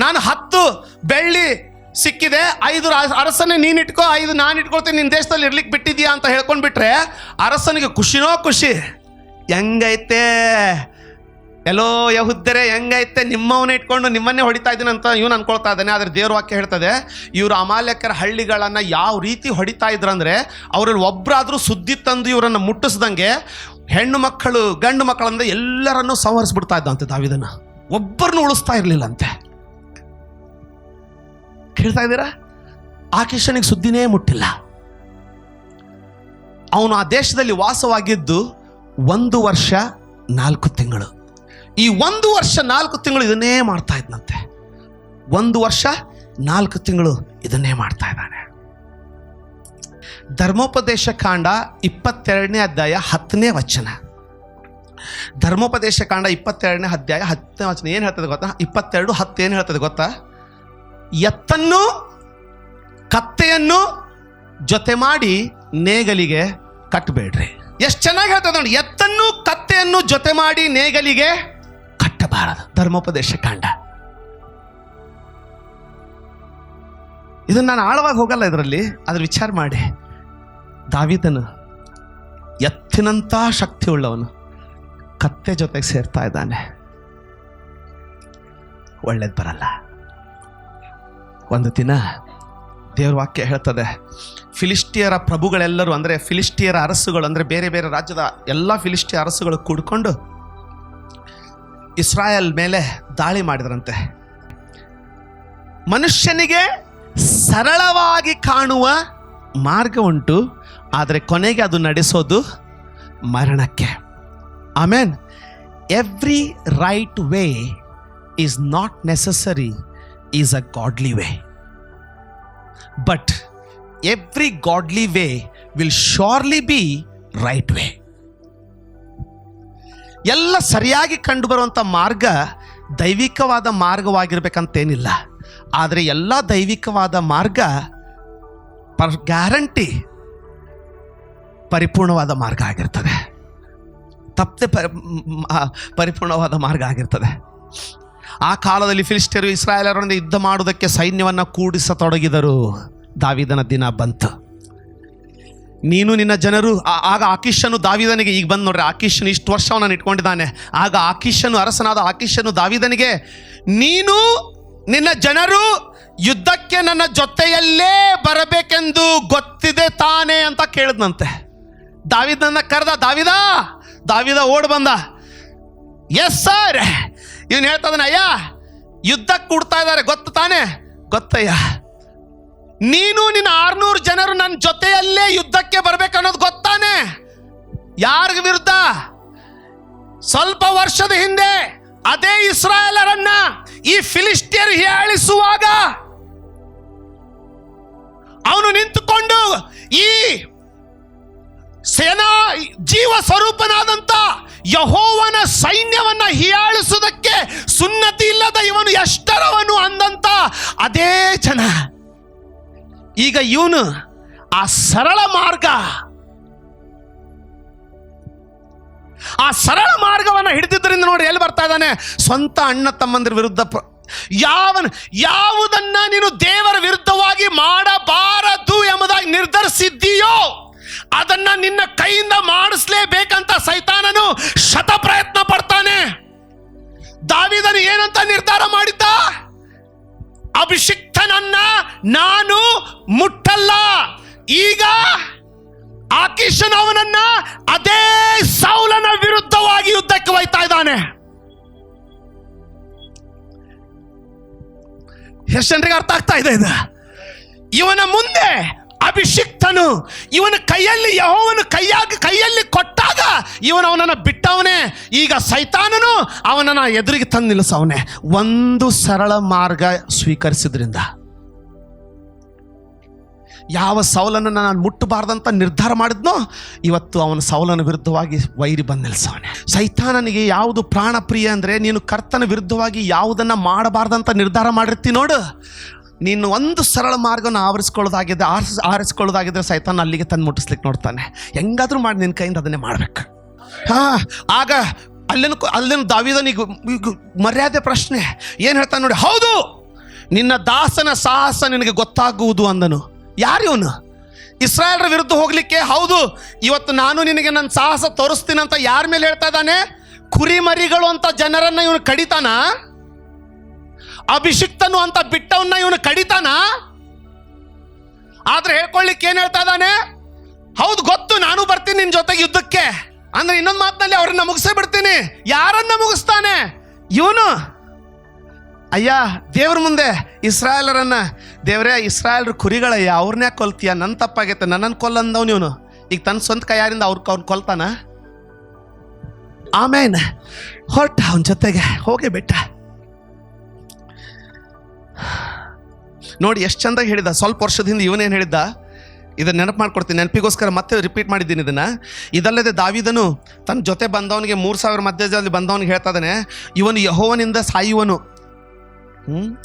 ನಾನು 10 ಬೆಳ್ಳಿ ಸಿಕ್ಕಿದೆ, 5 ಅರಸನ್ನೇ ನೀನು ಇಟ್ಕೋ, 5 ನಾನು ಇಟ್ಕೊಳ್ತೀನಿ, ನಿನ್ನ ದೇಶದಲ್ಲಿ ಇರ್ಲಿಕ್ಕೆ ಬಿಟ್ಟಿದ್ಯಾ ಅಂತ ಹೇಳ್ಕೊಂಡ್ಬಿಟ್ರೆ ಅರಸನಿಗೆ ಖುಷಿನೋ ಖುಷಿ. ಹೆಂಗೈತೆ ಎಲ್ಲೋ ಯಹೂದ್ಯರೇ, ಹೆಂಗೈತೆ ನಿಮ್ಮವನ್ನೇ ಇಟ್ಕೊಂಡು ನಿಮ್ಮನ್ನೇ ಹೊಡಿತಾ ಇದ್ದೀನಿ ಅಂತ ಇವನು ಅನ್ಕೊಳ್ತಾ ಇದ್ದಾನೆ. ಆದರೆ ದೇವ್ರ ವಾಕ್ಯ ಹೇಳ್ತದೆ, ಇವರು ಅಮಾಲೇಕ್ಯರ ಹಳ್ಳಿಗಳನ್ನು ಯಾವ ರೀತಿ ಹೊಡಿತಾ ಇದ್ರಂದ್ರೆ, ಅವರಲ್ಲಿ ಒಬ್ಬರಾದರೂ ಸುದ್ದಿ ತಂದು ಇವರನ್ನು ಮುಟ್ಟಿಸ್ದಂಗೆ ಹೆಣ್ಣು ಮಕ್ಕಳು ಗಂಡು ಮಕ್ಕಳಂದ್ರೆ ಎಲ್ಲರನ್ನೂ ಸಂಹರಿಸ್ಬಿಡ್ತಾ ಇದ್ದಂತೆ ದಾವೀದನ. ಒಬ್ಬರನ್ನು ಉಳಿಸ್ತಾ ಇರಲಿಲ್ಲಂತೆ. ಕೇಳ್ತಾ ಇದ್ದೀರಾ? ಆಕೀಷನಿಗೆ ಸುದ್ದಿನೇ ಮುಟ್ಟಿಲ್ಲ. ಅವನು ಆ ದೇಶದಲ್ಲಿ ವಾಸವಾಗಿದ್ದು 1 ವರ್ಷ 4 ತಿಂಗಳು. ಈ 1 ವರ್ಷ 4 ತಿಂಗಳು ಇದನ್ನೇ ಮಾಡ್ತಾ ಇದ್ನಂತೆ. 1 ವರ್ಷ 4 ತಿಂಗಳು ಇದನ್ನೇ ಮಾಡ್ತಾ ಇದ್ದಾನೆ. ಧರ್ಮೋಪದೇಶ ಕಾಂಡ 22ನೇ ಅಧ್ಯಾಯ 10ನೇ ವಚನ. ಧರ್ಮೋಪದೇಶ ಕಾಂಡ 22ನೇ ಅಧ್ಯಾಯ 10ನೇ ವಚನ ಏನು ಹೇಳ್ತದೆ ಗೊತ್ತಾ? 22:10 ಏನು ಹೇಳ್ತದೆ ಗೊತ್ತಾ? ಎತ್ತನ್ನು ಕತ್ತೆಯನ್ನು ಜೊತೆ ಮಾಡಿ ನೇಗಲಿಗೆ ಕಟ್ಟಬೇಡ್ರಿ. ಎಷ್ಟು ಚೆನ್ನಾಗಿ ಹೇಳ್ತದೆ ನೋಡಿ. ಎತ್ತನ್ನು ಕತ್ತೆಯನ್ನು ಜೊತೆ ಮಾಡಿ ನೇಗಲಿಗೆ ಕಟ್ಟಬಾರದು. ಧರ್ಮೋಪದೇಶ ಕಾಂಡ. ಇದನ್ನು ನಾನು ಆಳವಾಗಿ ಹೋಗಲ್ಲ ಇದರಲ್ಲಿ, ಅದ್ರ ವಿಚಾರ ಮಾಡಿ. ದಾವೀದನು ಎತ್ತಿನಂಥ ಶಕ್ತಿ ಉಳ್ಳವನು ಕತ್ತೆ ಜೊತೆಗೆ ಸೇರ್ತಾ ಇದ್ದಾನೆ. ಒಳ್ಳೇದು ಬರಲ್ಲ. ಒಂದು ದಿನ ದೇವ್ರ ವಾಕ್ಯ ಹೇಳ್ತದೆ, ಫಿಲಿಸ್ಟಿಯರ ಪ್ರಭುಗಳೆಲ್ಲರೂ ಅಂದರೆ ಫಿಲಿಸ್ಟಿಯರ ಅರಸುಗಳು ಅಂದರೆ ಬೇರೆ ಬೇರೆ ರಾಜ್ಯದ ಎಲ್ಲ ಫಿಲಿಸ್ಟಿಯ ಅರಸುಗಳು ಕೂಡ್ಕೊಂಡು ಇಸ್ರಾಯೇಲ್ ಮೇಲೆ ದಾಳಿ ಮಾಡಿದ್ರಂತೆ. ಮನುಷ್ಯನಿಗೆ ಸರಳವಾಗಿ ಕಾಣುವ ಮಾರ್ಗ ಉಂಟು, ಆದರೆ ಕೊನೆಗೆ ಅದು ನಡೆಸೋದು ಮರಣಕ್ಕೆ. Amen. Every right way is not necessary is a godly way, but every godly way will surely be right way. ಎಲ್ಲ ಸರಿಯಾಗಿ ಕಂಡು ಬರುವಂಥ ಮಾರ್ಗ ದೈವಿಕವಾದ ಮಾರ್ಗವಾಗಿರ್ಬೇಕಂತೇನಿಲ್ಲ. ಆದರೆ ಎಲ್ಲ ದೈವಿಕವಾದ ಮಾರ್ಗ ಗ್ಯಾರಂಟಿ ಪರಿಪೂರ್ಣವಾದ ಮಾರ್ಗ ಆಗಿರ್ತದೆ. ತಪ್ಪದೆ ಪರಿಪೂರ್ಣವಾದ ಮಾರ್ಗ ಆಗಿರ್ತದೆ. ಆ ಕಾಲದಲ್ಲಿ ಫಿಲಿಸ್ಟಿಯರು ಇಸ್ರಾಯೇಲರೊಂದಿಗೆ ಯುದ್ಧ ಮಾಡುವುದಕ್ಕೆ ಸೈನ್ಯವನ್ನು ಕೂಡಿಸತೊಡಗಿದರು. ದಾವೀದನ ದಿನ ಬಂತು. ನೀನು ನಿನ್ನ ಜನರು. ಆಗ ಆಕೀಷನು ದಾವೀದನಿಗೆ, ಈಗ ಬಂದು ನೋಡ್ರಿ, ಆಕೀಷನು ಇಷ್ಟು ವರ್ಷ ಅವನನ್ನು ಇಟ್ಕೊಂಡಿದ್ದಾನೆ. ಆಗ ಆಕೀಷನು, ಅರಸನಾದ ಆಕೀಷನು ದಾವೀದನಿಗೆ, ನೀನು ನಿನ್ನ ಜನರು ಯುದ್ಧಕ್ಕೆ ನನ್ನ ಜೊತೆಯಲ್ಲೇ ಬರಬೇಕೆಂದು ಗೊತ್ತಿದೆ ತಾನೇ ಅಂತ ಕೇಳಿದ್ನಂತೆ. ದಾವೀದನ್ನ ಕರೆದ. ದಾವೀದ ಓಡ್ ಬಂದ. Yes sir. ಇವನು ಹೇಳ್ತಾನೆ, ಅಯ್ಯ ಯುದ್ಧಕ್ಕೆ ಕೂಡ್ತಾ ಇದ್ದಾರೆ ಗೊತ್ತು ತಾನೆ? ಗೊತ್ತಯ್ಯ. ನೀನು ನಿನ್ನ 600 ಜನರು ನನ್ನ ಜೊತೆಯಲ್ಲೇ ಯುದ್ಧಕ್ಕೆ ಬರ್ಬೇಕನ್ನೋದು ಗೊತ್ತಾನೆ? ಯಾರಿಗ ವಿರುದ್ಧ? ಸ್ವಲ್ಪ ವರ್ಷದ ಹಿಂದೆ ಅದೇ ಇಸ್ರಾಯೇಲರನ್ನ ಈ ಫಿಲಿಸ್ಟಿಯರು ಹೀಯಾಳಿಸುವಾಗ ಅವನು ನಿಂತುಕೊಂಡು ಈ ಸೇನಾ ಜೀವ ಸ್ವರೂಪನಾದಂತ ಯೆಹೋವನ ಸೈನ್ಯವನ್ನ ಹೀಯಾಳಿಸುವುದಕ್ಕೆ ಸುನ್ನತಿ ಇಲ್ಲದ ಇವನು ಎಷ್ಟರವನು ಅಂದಂತ ಅದೇ ಜನ ಈಗ ಇವನು ಆ ಸರಳ ಮಾರ್ಗವನ್ನು ಹಿಡಿದಿದ್ದರಿಂದ ನೋಡಿ ಎಲ್ಲಿ ಬರ್ತಾ ಇದ್ದಾನೆ. ಸ್ವಂತ ಅಣ್ಣ ತಮ್ಮಂದಿರ ವಿರುದ್ಧ ಯಾವುದನ್ನ ನೀನು ದೇವರ ವಿರುದ್ಧವಾಗಿ ಮಾಡಬಾರದು ಎಂಬುದಾಗಿ ನಿರ್ಧರಿಸಿದ್ದೀಯೋ ಅದನ್ನ ನಿನ್ನ ಕೈಯಿಂದ ಮಾಡಿಸ್ಲೇಬೇಕಂತ ಸೈತಾನನು ಶತ ಪ್ರಯತ್ನ ಪಡ್ತಾನೆ. ದಾವೀದನು ಏನಂತ ಅವನನ್ನ ನಾನು ಮುಟ್ಟಲ್ಲ. ಈಗ ಆಕೀಷನು ಅವನನ್ನ ಅದೇ ಸೌಲನ ವಿರುದ್ಧವಾಗಿ ಯುದ್ಧಕ್ಕೆ ಒಯ್ತಾ ಇದ್ದಾನೆ. ಎಷ್ಟು ಜನರಿಗೆ ಅರ್ಥ ಆಗ್ತಾ ಇದೆ ಇದು? ಇವನ ಮುಂದೆ ಅಭಿಷಿಕ್ತನು ಇವನ ಕೈಯಲ್ಲಿ ಯೆಹೋವನು ಕೈಯಲ್ಲಿ ಕೊಟ್ಟಾಗ ಅವನನ್ನು ಬಿಟ್ಟವನೇ. ಈಗ ಸೈತಾನನು ಅವನನ್ನ ಎದುರಿಗೆ ತಂದು ನಿಲ್ಲಿಸವನೇ. ಒಂದು ಸರಳ ಮಾರ್ಗ ಸ್ವೀಕರಿಸಿದ್ರಿಂದ, ಯಾವ ಸೌಲನ್ನು ನಾನು ಮುಟ್ಟಬಾರ್ದಂತ ನಿರ್ಧಾರ ಮಾಡಿದ್ನೋ ಇವತ್ತು ಅವನ ಸೌಲನ ವಿರುದ್ಧವಾಗಿ ವೈರಿ ಬಂದು ನಿಲ್ಲಿಸವನೆ. ಸೈತಾನನಿಗೆ ಯಾವುದು ಪ್ರಾಣ ಪ್ರಿಯ ಅಂದರೆ, ನೀನು ಕರ್ತನ ವಿರುದ್ಧವಾಗಿ ಯಾವುದನ್ನು ಮಾಡಬಾರ್ದಂತ ನಿರ್ಧಾರ ಮಾಡಿರ್ತಿ ನೋಡು, ನೀನು ಒಂದು ಸರಳ ಮಾರ್ಗವನ್ನು ಆರಿಸ್ಕೊಳ್ಳೋದಾಗಿದ್ದರೆ ಸೈತಾನ ಅಲ್ಲಿಗೆ ತಂದು ಮುಟ್ಟಿಸ್ಲಿಕ್ಕೆ ನೋಡ್ತಾನೆ. ಹೆಂಗಾದ್ರೂ ಮಾಡಿ ನಿನ್ನ ಕೈಯಿಂದ ಅದನ್ನೇ ಮಾಡ್ಬೇಕು. ಆಗ ಅಲ್ಲಿನ ದಾವೀದನಿಗೆ ಮರ್ಯಾದೆ ಪ್ರಶ್ನೆ ಏನು ಹೇಳ್ತಾನೆ ನೋಡಿ. ಹೌದು, ನಿನ್ನ ದಾಸನ ಸಾಹಸ ನಿನಗೆ ಗೊತ್ತಾಗುವುದು ಅಂದನು. ಯಾರು ಇವನು? ಇಸ್ರಾಯೇಲರ ವಿರುದ್ಧ ಹೋಗ್ಲಿಕ್ಕೆ. ಹೌದು, ಇವತ್ತು ನಾನು ನಿನಗೆ ನನ್ನ ಸಾಹಸ ತೋರಿಸ್ತೀನಿ ಅಂತ ಯಾರ ಮೇಲೆ ಹೇಳ್ತಾ ಇದ್ದಾನೆ? ಕುರಿಮರಿಗಳು ಅಂತ ಜನರನ್ನ ಇವನು ಕಡಿತಾನ? ಅಭಿಷಿಕ್ತನು ಅಂತ ಬಿಟ್ಟವನ್ನ ಇವನು ಕಡಿತಾನ? ಆದ್ರೆ ಹೇಳ್ಕೊಳ್ಳಿಕ್ಕೆ ಏನ್ ಹೇಳ್ತಾ ಇದ್ದಾನೆ? ಹೌದು, ಗೊತ್ತು, ನಾನು ಬರ್ತೀನಿ ನಿನ್ ಜೊತೆಗೆ ಯುದ್ಧಕ್ಕೆ ಅಂದ್ರೆ ಇನ್ನೊಂದು ಮಾತಿನಲ್ಲಿ ಅವ್ರನ್ನ ಮುಗಿಸೇ ಬಿಡ್ತೀನಿ. ಯಾರನ್ನ ಮುಗಿಸ್ತಾನೆ ಇವನು? ಅಯ್ಯ, ದೇವ್ರ ಮುಂದೆ ಇಸ್ರಾಯೇಲರನ್ನ, ದೇವರೇ ಇಸ್ರಾಯೇಲರ ಕುರಿಗಳಯ್ಯ, ಅವ್ರನ್ನೇ ಕೊಲ್ತೀಯ, ನನ್ನ ತಪ್ಪಾಗೈತೆ, ನನ್ನನ್ನು ಕೊಲ್ಲಂದವನು ಇವನು. ಈಗ ತನ್ನ ಸ್ವಂತ ಕೈಯಾರಿಂದ ಅವ್ನು ಕೊಲ್ತಾನ? ಆಮೇಲೆ ಹೊರಟ ಅವನ ಜೊತೆಗೆ ಹೋಗಿ ಬಿಟ್ಟ. ನೋಡಿ ಎಷ್ಟು ಚಂದಾಗಿ ಹೇಳಿದ. ಸ್ವಲ್ಪ ವರ್ಷದಿಂದ ಇವನೇನು ಹೇಳಿದ್ದ, ಇದನ್ನ ನೆನಪು ಮಾಡ್ಕೊಡ್ತೀನಿ, ನೆನಪಿಗೋಸ್ಕರ ಮತ್ತೆ ರಿಪೀಟ್ ಮಾಡಿದ್ದೀನಿ ಇದನ್ನು. ಇದಲ್ಲದೆ ದಾವೀದನು ತನ್ನ ಜೊತೆ ಬಂದವನಿಗೆ 3000 ಮಧ್ಯದಲ್ಲಿ ಬಂದವನಿಗೆ ಹೇಳ್ತಾ ಇದ್ದಾನೆ, ಇವನು ಯೆಹೋವನಿಂದ ಸಾಯುವನು,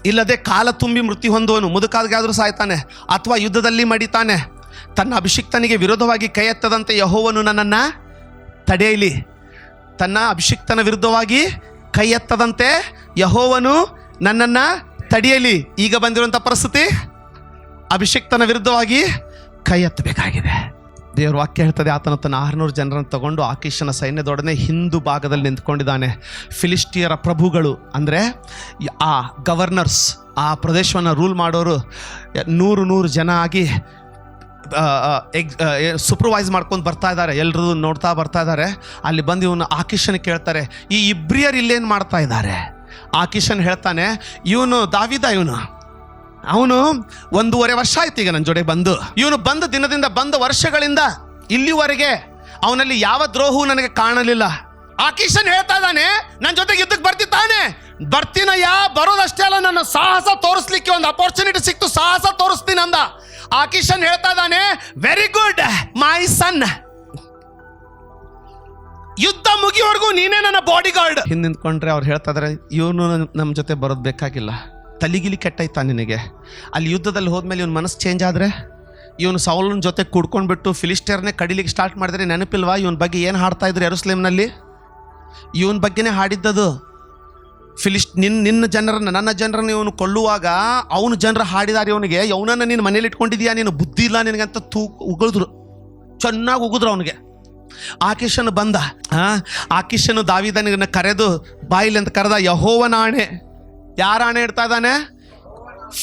ಇಲ್ಲದೆ ಕಾಲ ತುಂಬಿ ಮೃತ್ಯು ಹೊಂದುವನು, ಮುದುಕಾದ್ಗಾದ್ರೂ ಸಾಯ್ತಾನೆ ಅಥವಾ ಯುದ್ಧದಲ್ಲಿ ಮಡಿತಾನೆ. ತನ್ನ ಅಭಿಷಿಕ್ತನಿಗೆ ವಿರೋಧವಾಗಿ ಕೈ ಎತ್ತದಂತೆ ಯೆಹೋವನು ನನ್ನನ್ನು ತಡೆಯಲಿ. ತನ್ನ ಅಭಿಷಿಕ್ತನ ವಿರುದ್ಧವಾಗಿ ಕೈ ಎತ್ತದಂತೆ ಯೆಹೋವನು ನನ್ನನ್ನು ತಡೆಯಲಿ. ಈಗ ಬಂದಿರುವಂಥ ಪರಿಸ್ಥಿತಿ, ಅಭಿಷಿಕ್ತನ ವಿರುದ್ಧವಾಗಿ ಕೈ ಎತ್ತಬೇಕಾಗಿದೆ. ದೇವರ ವಾಕ್ಯ ಹೇಳ್ತದೆ, ಆತನ ತನ್ನ 600 ಜನರನ್ನು ತಗೊಂಡು ಆಕೀಷನ ಸೈನ್ಯದೊಡನೆ ಹಿಂದೂ ಭಾಗದಲ್ಲಿ ನಿಂತ್ಕೊಂಡಿದ್ದಾನೆ. ಫಿಲಿಸ್ಟಿಯರ ಪ್ರಭುಗಳು ಅಂದರೆ ಆ ಗವರ್ನರ್ಸ್, ಆ ಪ್ರದೇಶವನ್ನು ರೂಲ್ ಮಾಡೋರು 100 ಜನ ಆಗಿ ಸೂಪರ್ವೈಸ್ ಮಾಡ್ಕೊಂಡು ಬರ್ತಾ ಇದ್ದಾರೆ. ಎಲ್ಲರೂ ನೋಡ್ತಾ ಬರ್ತಾ ಇದ್ದಾರೆ. ಅಲ್ಲಿ ಬಂದು ಇವನು ಆಕೀಷನ ಕೇಳ್ತಾರೆ, ಈ ಇಬ್ರಿಯರು ಇಲ್ಲೇನು ಮಾಡ್ತಾ ಇದ್ದಾರೆ? ಆಕೀಷನ್ ಹೇಳ್ತಾನೆ, ಇವನು ದಾವೀದ, ಅವನು 1.5 ವರ್ಷ ಆಯ್ತು ಈಗ ನನ್ನ ಜೊತೆ ಬಂದು. ಇವನು ಬಂದ ದಿನದಿಂದ, ಬಂದ ವರ್ಷಗಳಿಂದ ಇಲ್ಲಿವರೆಗೆ ಅವನಲ್ಲಿ ಯಾವ ದ್ರೋಹವು ನನಗೆ ಕಾಣಲಿಲ್ಲ. ಆಕೀಷನ್ ಹೇಳ್ತಾ ಇದ್ದಾನೆ, ನನ್ನ ಜೊತೆಗೆ ಯುದ್ಧಕ್ಕೆ ಬರ್ತೀನಯ್ಯ, ಬರೋದಷ್ಟೇ ಅಲ್ಲ, ನನ್ನ ಸಾಹಸ ತೋರಿಸ್ಲಿಕ್ಕೆ ಒಂದು ಅಪರ್ಚುನಿಟಿ ಸಿಕ್ತು, ಸಾಹಸ ತೋರಿಸ್ತೀನಿ ಅಂದ. ಆಕೀಷನ್ ಹೇಳ್ತಾ ಇದ್ದಾನೆ, ವೆರಿ ಗುಡ್ ಮೈ ಸನ್, ಯುದ್ಧ ಮುಗಿಯವರೆಗೂ ನೀನೇ ನನ್ನ ಬಾಡಿ ಗಾರ್ಡ್. ಹಿಂದೆ ನಿಂತ್ಕೊಂಡ್ರೆ ಅವ್ರು ಹೇಳ್ತಾ ಇದಾರೆ, ಇವನು ನಮ್ಮ ಜೊತೆ ಬರೋದು ಬೇಕಾಗಿಲ್ಲ, ತಲೆಗಿಲಿ ಕೆಟ್ಟಾಯ್ತಾ ನಿನಗೆ? ಅಲ್ಲಿ ಯುದ್ಧದಲ್ಲಿ ಹೋದ್ಮೇಲೆ ಇವನು ಮನಸ್ಸು ಚೇಂಜ್ ಆದರೆ, ಇವನು ಸೌಲನ ಜೊತೆ ಕುಡ್ಕೊಂಡ್ಬಿಟ್ಟು ಫಿಲಿಸ್ಟಿಯರ್ನೇ ಕಡಿಲಿಕ್ಕೆ ಸ್ಟಾರ್ಟ್ ಮಾಡಿದ್ರೆ ನೆನಪಿಲ್ವಾ? ಇವನ ಬಗ್ಗೆ ಏನು ಹಾಡ್ತಾ ಇದ್ರು ಯೆರೂಸಲೇಮಿನಲ್ಲಿ? ಇವನ ಬಗ್ಗೆನೇ ಹಾಡಿದ್ದದು. ನಿನ್ನ ಜನರನ್ನು, ನನ್ನ ಜನರನ್ನು ಇವನು ಕೊಲ್ಲುವಾಗ ಅವನು ಜನರು ಹಾಡಿದಾರೆ ಇವನಿಗೆ, ಅವನನ್ನು ನೀನು ಮನೇಲಿ ಇಟ್ಕೊಂಡಿದ್ಯಾ, ನೀನು ಬುದ್ಧಿ ಇಲ್ಲ ನಿನಗಂತ ಉಗಿದ್ರು, ಚೆನ್ನಾಗಿ ಉಗಿದ್ರು ಅವನಿಗೆ. ಆಕೀಷನು ಬಂದ. ಆಕೀಷನು ದಾವೀದನಿಗೆ ಕರೆದು ಬಾಯಿಲಿ ಅಂತ ಕರೆದ, ಯೆಹೋವನ ಆಣೆ. ಯಾರ ಆಣೆ ಇಡ್ತಾ ಇದ್ದಾನೆ?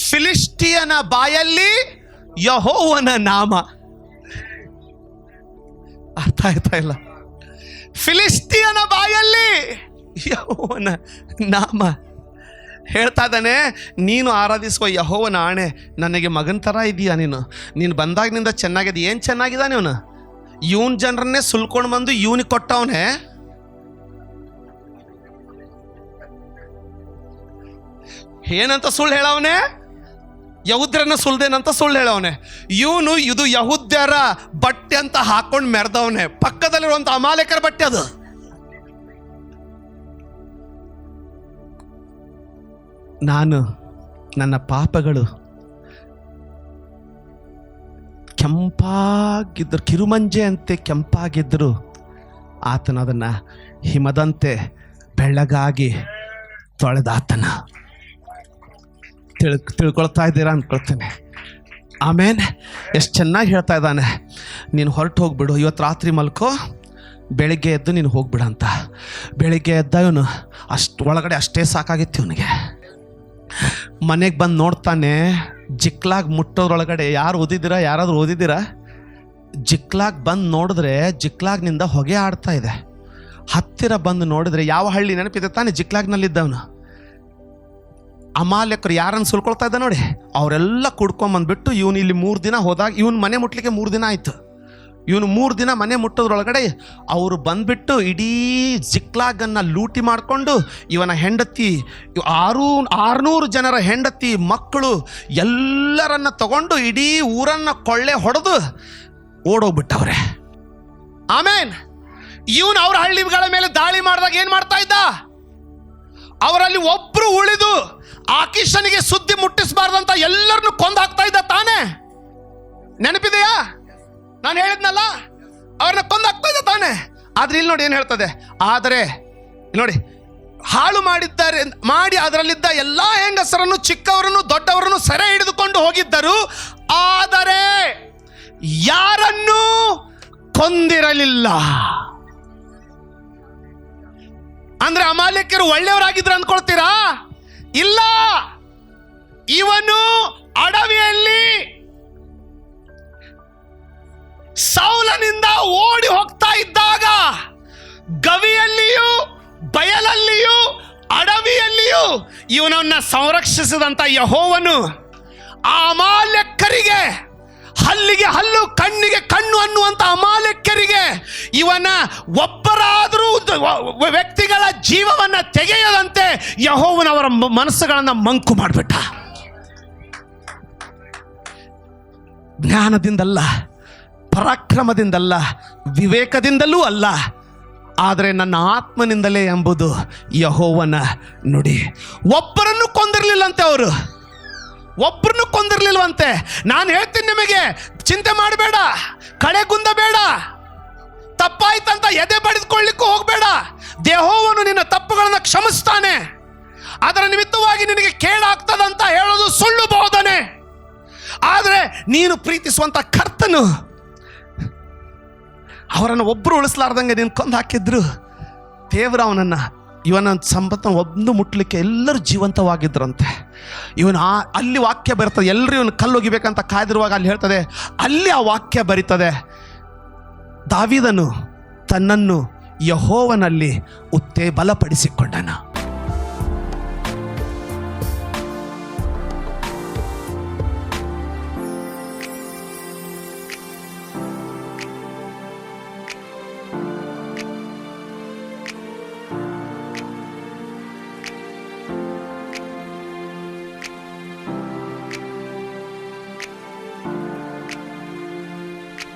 ಫಿಲಿಸ್ಟಿಯನ ಬಾಯಲ್ಲಿ ಯೆಹೋವನ ನಾಮ. ಅರ್ಥ ಆಯ್ತಾ ಇಲ್ಲ? ಫಿಲಿಸ್ಟಿಯನ ಬಾಯಲ್ಲಿ ಯೆಹೋವನ ನಾಮ ಹೇಳ್ತಾ ಇದ್ದಾನೆ. ನೀನು ಆರಾಧಿಸುವ ಯೆಹೋವನ ಆಣೆ, ನನಗೆ ಮಗನ ಥರ ಇದೆಯಾ ನೀನು ಬಂದಾಗಿನಿಂದ ಚೆನ್ನಾಗಿದೆ. ಏನು ಚೆನ್ನಾಗಿದ್ದಾನೆ ಇವನು? ಇವನ್ ಜನರನ್ನೇ ಸುಲ್ಕೊಂಡು ಬಂದು ಇವನಿಗೆ ಕೊಟ್ಟವನೇ. ಏನಂತ ಸುಳ್ಳು ಹೇಳವನೇ? ಯಹೂದ್ಯರನ್ನ ಸುಳ್ದೇನಂತ ಸುಳ್ಳು ಹೇಳವನೆ. ಇವನು ಇದು ಯಹೂದ್ಯರ ಬಟ್ಟೆ ಅಂತ ಹಾಕೊಂಡು ಮೆರೆದವನೆ. ಪಕ್ಕದಲ್ಲಿರುವಂಥ ಅಮಾಲೇಕರ ಬಟ್ಟೆ ಅದು. ನಾನು ನನ್ನ ಪಾಪಗಳು ಕೆಂಪಾಗಿದ್ದರು, ಕಿರುಮಂಜೆ ಅಂತೆ ಕೆಂಪಾಗಿದ್ದರು, ಆತನ ಅದನ್ನು ಹಿಮದಂತೆ ಬೆಳ್ಳಗಾಗಿ ತೊಳೆದಾತನ. ತಿಳ್ಕೊಳ್ತಾ ಇದ್ದೀರಾ ಅಂದ್ಕೊಳ್ತೇನೆ. ಆಮೇಲೆ ಎಷ್ಟು ಚೆನ್ನಾಗಿ ಹೇಳ್ತಾ ಇದ್ದಾನೆ, ನೀನು ಹೊರಟು ಹೋಗ್ಬಿಡು, ಇವತ್ತು ರಾತ್ರಿ ಮಲ್ಕೋ, ಬೆಳಿಗ್ಗೆ ಎದ್ದು ನೀನು ಹೋಗ್ಬಿಡು ಅಂತ. ಬೆಳಿಗ್ಗೆ ಎದ್ದ ಇವನು ಒಳಗಡೆ ಅಷ್ಟೇ ಸಾಕಾಗಿತ್ತು ಇವನಿಗೆ. ಮನೆಗೆ ಬಂದು ನೋಡ್ತಾನೆ, ಜಿಕ್ಲಾಗ್ ಮುಟ್ಟೋದ್ರೊಳಗಡೆ ಯಾರಾದರೂ ಓದಿದ್ದೀರಾ? ಜಿಕ್ಲಾಗ್ ಬಂದು ನೋಡಿದ್ರೆ ಜಿಕ್ಲಾಗ್ನಿಂದ ಹೊಗೆ ಆಡ್ತಾ ಇದೆ. ಹತ್ತಿರ ಬಂದು ನೋಡಿದ್ರೆ ಯಾವ ಹಳ್ಳಿ ನೆನಪಿದೆ ತಾನೆ? ಜಿಕ್ಲಾಗ್ನಲ್ಲಿದ್ದವನು ಅಮಾಲ್ಯಕರು ಯಾರನ್ನು ಸುಲ್ಕೊಳ್ತಾ ಇದ್ದ ನೋಡಿ, ಅವರೆಲ್ಲ ಕುಡ್ಕೊಂಬಂದ್ಬಿಟ್ಟು ಇವನು ಇಲ್ಲಿ 3 ದಿನ ಹೋದಾಗ ಇವನು ಮನೆ ಮುಟ್ಲಿಕ್ಕೆ 3 ದಿನ ಆಯಿತು. ಇವನು 3 ದಿನ ಮನೆ ಮುಟ್ಟೋದ್ರೊಳಗಡೆ ಅವರು ಬಂದ್ಬಿಟ್ಟು ಇಡೀ ಜಿಕ್ಲಾಗನ್ನು ಲೂಟಿ ಮಾಡಿಕೊಂಡು ಇವನ ಹೆಂಡತಿ 600 ಜನರ ಹೆಂಡತಿ ಮಕ್ಕಳು ಎಲ್ಲರನ್ನ ತಗೊಂಡು ಇಡೀ ಊರನ್ನು ಕೊಳ್ಳೆ ಹೊಡೆದು ಓಡೋಗ್ಬಿಟ್ಟವ್ರೆ. ಆಮೇಲೆ ಇವನು ಅವ್ರ ಹಳ್ಳಿಗಳ ಮೇಲೆ ದಾಳಿ ಮಾಡಿದಾಗ ಏನು ಮಾಡ್ತಾ ಇದ್ದ? ಅವರಲ್ಲಿ ಒಬ್ರು ಉಳಿದು ಆಕೀಷನಿಗೆ ಸುದ್ದಿ ಮುಟ್ಟಿಸಬಾರ್ದಂತ ಎಲ್ಲರನ್ನು ಕೊಂದು ಹಾಕ್ತಾ ಇದ್ದ ತಾನೆ? ನೆನಪಿದೆಯಾ? ನಾನು ಹೇಳಿದ್ನಲ್ಲ, ಅವ್ರನ್ನ ಕೊಂದು ಹಾಕ್ತಾ ಇದ್ದ ತಾನೆ? ಆದ್ರೆ ಇಲ್ಲಿ ನೋಡಿ ಏನು ಹೇಳ್ತದೆ, ಆದರೆ ನೋಡಿ ಹಾಳು ಮಾಡಿ ಅದರಲ್ಲಿದ್ದ ಎಲ್ಲ ಹೆಂಗಸರನ್ನು ಚಿಕ್ಕವರನ್ನು ದೊಡ್ಡವರನ್ನು ಸೆರೆ ಹಿಡಿದುಕೊಂಡು ಹೋಗಿದ್ದರು, ಆದರೆ ಯಾರನ್ನೂ ಕೊಂದಿರಲಿಲ್ಲ. ಅಂದ್ರೆ ಅಮಾಲೇಕ್ಯರು ಒಳ್ಳೆಯವರಾಗಿದ್ರು ಅಂದ್ಕೊಳ್ತೀರಾ? ಇಲ್ಲ. ಇವನು ಅಡವಿಯಲ್ಲಿ ಸೌಲನಿಂದ ಓಡಿ ಹೋಗ್ತಾ ಇದ್ದಾಗ ಗವಿಯಲ್ಲಿಯೂ ಬಯಲಲ್ಲಿಯೂ ಅಡವಿಯಲ್ಲಿಯೂ ಇವನನ್ನ ಸಂರಕ್ಷಿಸಿದಂತ ಯೆಹೋವನು ಆ ಅಮಾಲೇಕ್ಯರಿಗೆ ಹಲ್ಲಿಗೆ ಹಲ್ಲು ಕಣ್ಣಿಗೆ ಕಣ್ಣು ಅನ್ನುವಂಥ ಅಮಾಲೇಕ್ಯರಿಗೆ ಇವನ ಒಬ್ಬರಾದರೂ ವ್ಯಕ್ತಿಗಳ ಜೀವವನ್ನು ತೆಗೆಯದಂತೆ ಯೆಹೋವನವರ ಮನಸ್ಸುಗಳನ್ನು ಮಂಕು ಮಾಡಿಬಿಟ್ಟ. ಜ್ಞಾನದಿಂದಲ್ಲ, ಪರಾಕ್ರಮದಿಂದಲ್ಲ, ವಿವೇಕದಿಂದಲೂ ಅಲ್ಲ, ಆದರೆ ನನ್ನ ಆತ್ಮನಿಂದಲೇ ಎಂಬುದು ಯೆಹೋವನ ನುಡಿ. ಒಬ್ಬರನ್ನು ಕೊಂದಿರಲಿಲ್ಲಂತೆ ಅವರು, ಒಬ್ಬರನ್ನು ಕೊಂದಿರಲಿಲ್ವಂತೆ. ನಾನು ಹೇಳ್ತೀನಿ ನಿಮಗೆ, ಚಿಂತೆ ಮಾಡಬೇಡ, ಕಡೆಗುಂದ ಬೇಡ, ತಪ್ಪಾಯ್ತಂತ ಎದೆ ಬಡಿದುಕೊಳ್ಳಿಕ್ಕೂ ಹೋಗಬೇಡ. ಯೆಹೋವನು ನಿನ್ನ ತಪ್ಪುಗಳನ್ನು ಕ್ಷಮಿಸ್ತಾನೆ. ಅದರ ನಿಮಿತ್ತವಾಗಿ ನಿನಗೆ ಕೇಡಾಗ್ತದಂತ ಹೇಳೋದು ಸುಳ್ಳು ಬೋಧನೆ. ಆದರೆ ನೀನು ಪ್ರೀತಿಸುವಂತ ಕರ್ತನು ಅವರನ್ನು ಒಬ್ಬರು ಉಳಿಸಲಾರ್ದಂಗೆ ನೀನು ಕೊಂದು ಹಾಕಿದ್ರು. ದೇವರು ಇವನ ಸಂಪತ್ತನ್ನು ಒಂದು ಮುಟ್ಲಿಕ್ಕೆ ಎಲ್ಲರೂ ಜೀವಂತವಾಗಿದ್ದರಂತೆ. ಇವನು ಅಲ್ಲಿ ವಾಕ್ಯ ಬರ್ತದೆ, ಎಲ್ಲರೂ ಇವನು ಕಲ್ಲೊಗಿಬೇಕಂತ ಕಾಯ್ದಿರುವಾಗ ಅಲ್ಲಿ ಹೇಳ್ತದೆ, ಅಲ್ಲಿ ಆ ವಾಕ್ಯ ಬರೀತದೆ, ದಾವೀದನು ತನ್ನನ್ನು ಯೆಹೋವನಲ್ಲಿ ಬಲಪಡಿಸಿಕೊಂಡನು.